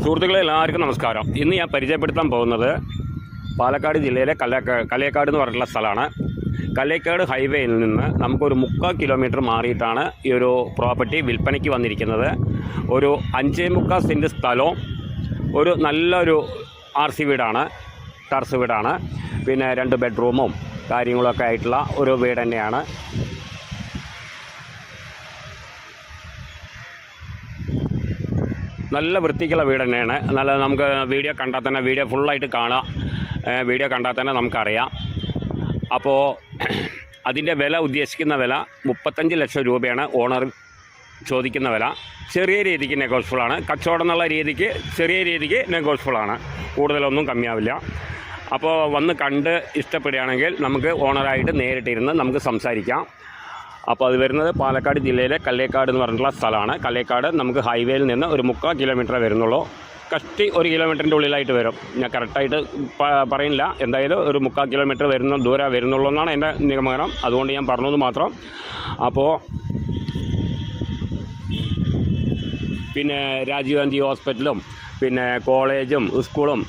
സുഹൃത്തുക്കളെ എല്ലാവർക്കും നമസ്കാരം. ഇന്ന് ഞാൻ പരിചയപ്പെടുത്താൻ പോകുന്നത് പാലക്കാട് ജില്ലയിലെ കല്ലേക്കാട് എന്ന് പറഞ്ഞിട്ടുള്ള സ്ഥലമാണ്. കല്ലേക്കാട് ഹൈവേയിൽ നിന്ന് നമുക്കൊരു 3/4 കിലോമീറ്റർ മാറിയിട്ടാണ് ഈ ഒരു പ്രോപ്പർട്ടി വിൽപ്പനയ്ക്ക് വന്നിരിക്കുന്നത്. ഒരു 5.25 സെൻറ്റ് സ്ഥലവും ഒരു നല്ലൊരു RC വീടാണ്, ടെറസ് വീടാണ്. പിന്നെ 2 ബെഡ്റൂമും കാര്യങ്ങളൊക്കെ ആയിട്ടുള്ള ഒരു വീട് തന്നെയാണ്. നല്ല വൃത്തിക്കുള്ള വീട് തന്നെയാണ്. നല്ല നമുക്ക് വീഡിയോ കണ്ടാൽ തന്നെ ഫുള്ളായിട്ട് കാണാം. വീഡിയോ കണ്ടാൽ തന്നെ നമുക്കറിയാം. അപ്പോൾ അതിൻ്റെ വില, ഉദ്ദേശിക്കുന്ന വില 35 ലക്ഷം രൂപയാണ് ഓണർ ചോദിക്കുന്ന വില. ചെറിയ രീതിക്ക് നെഗോഷ്യബിളാണ്. കച്ചവടം എന്നുള്ള രീതിക്ക് ചെറിയ രീതിക്ക് നെഗോഷ്യബിളാണ്. കൂടുതലൊന്നും കമ്മിയാവില്ല. അപ്പോൾ വന്ന് കണ്ട് ഇഷ്ടപ്പെടുകയാണെങ്കിൽ നമുക്ക് ഓണറായിട്ട് നേരിട്ടിരുന്ന് നമുക്ക് സംസാരിക്കാം. അപ്പോൾ അത് വരുന്നത് പാലക്കാട് ജില്ലയിലെ കല്ലേക്കാട് എന്ന് പറഞ്ഞിട്ടുള്ള സ്ഥലമാണ്. കല്ലേക്കാട് നമുക്ക് ഹൈവേയിൽ നിന്ന് ഒരു 3/4 കിലോമീറ്റർ വരുന്നുള്ളൂ. കഷ്ടി 1 കിലോമീറ്ററിൻ്റെ ഉള്ളിലായിട്ട് വരും. ഞാൻ കറക്റ്റായിട്ട് പറയുന്നില്ല. എന്തായാലും ഒരു 3/4 കിലോമീറ്റർ ദൂരം വരുന്നുള്ളൂ എന്നാണ് എൻ്റെ നിഗമനം. അതുകൊണ്ട് ഞാൻ പറഞ്ഞത് മാത്രം. അപ്പോൾ പിന്നെ രാജീവ് ഗാന്ധി ഹോസ്പിറ്റലും പിന്നെ കോളേജും സ്കൂളും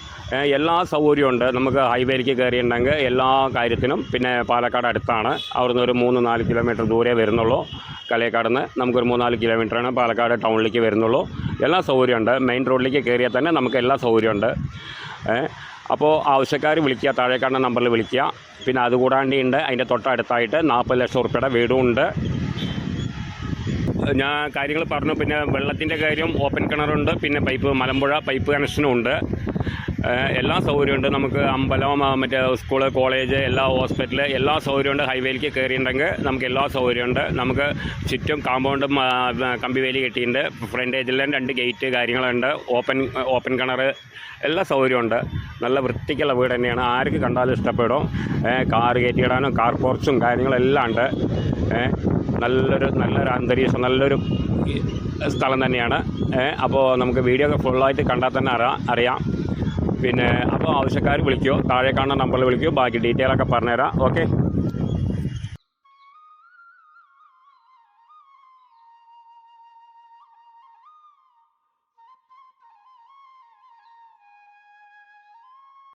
എല്ലാ സൗകര്യമുണ്ട്. നമുക്ക് ഹൈവേയിലേക്ക് കയറിയിട്ടുണ്ടെങ്കിൽ എല്ലാ കാര്യത്തിനും. പിന്നെ പാലക്കാട് അടുത്താണ്. അവിടുന്ന് ഒരു 3-4 കിലോമീറ്റർ ദൂരെ വരുന്നുള്ളൂ. കല്ലേക്കാട് നിന്ന് നമുക്കൊരു 3-4 കിലോമീറ്ററാണ് പാലക്കാട് ടൗണിലേക്ക് വരുന്നുള്ളൂ. എല്ലാ സൗകര്യമുണ്ട്. മെയിൻ റോഡിലേക്ക് കയറിയാൽ തന്നെ നമുക്ക് എല്ലാ സൗകര്യമുണ്ട്. അപ്പോൾ ആവശ്യക്കാർ വിളിക്കുക, താഴെ കാണുന്ന നമ്പറിൽ വിളിക്കുക. പിന്നെ അതുകൂടാണ്ടിയുണ്ട് അതിൻ്റെ തൊട്ടടുത്തായിട്ട് 40 ലക്ഷം ഉറുപ്പിയുടെ വീടും ഉണ്ട്. ഞാൻ കാര്യങ്ങൾ പറഞ്ഞു. പിന്നെ വെള്ളത്തിൻ്റെ കാര്യം, ഓപ്പൺ കിണറുണ്ട്. പിന്നെ മലമ്പുഴ പൈപ്പ് കണക്ഷനും ഉണ്ട്. എല്ലാ സൗകര്യമുണ്ട്. നമുക്ക് അമ്പലം, മറ്റേ സ്കൂള്, കോളേജ്, എല്ലാ ഹോസ്പിറ്റൽ, എല്ലാ സൗകര്യമുണ്ട്. ഹൈവേയിലേക്ക് കയറിയിട്ടുണ്ടെങ്കിൽ നമുക്ക് എല്ലാ സൗകര്യമുണ്ട്. നമുക്ക് ചുറ്റും കാമ്പൗണ്ടും കമ്പിവേലി കെട്ടിയിട്ടുണ്ട്. ഫ്രണ്ടേജിലും 2 ഗേറ്റ് കാര്യങ്ങളുണ്ട്. ഓപ്പൺ കിണർ, എല്ലാ സൗകര്യമുണ്ട്. നല്ല വൃത്തിക്കുള്ള വീട് തന്നെയാണ്. ആർക്ക് കണ്ടാലും ഇഷ്ടപ്പെടും. കാർ കയറ്റിയിടാനും കാർ പോർച്ചും കാര്യങ്ങളെല്ലാം ഉണ്ട്. നല്ലൊരു അന്തരീക്ഷം, നല്ലൊരു സ്ഥലം തന്നെയാണ്. അപ്പോൾ നമുക്ക് വീഡിയോ ഒക്കെ ഫുള്ളായിട്ട് കണ്ടാൽ തന്നെ അറിയാം. പിന്നെ അപ്പോൾ ആവശ്യക്കാർ വിളിക്കുമോ, താഴെ കാണുന്ന നമ്പറിൽ വിളിക്കുമോ, ബാക്കി ഡീറ്റെയിലൊക്കെ പറഞ്ഞുതരാം. ഓക്കെ.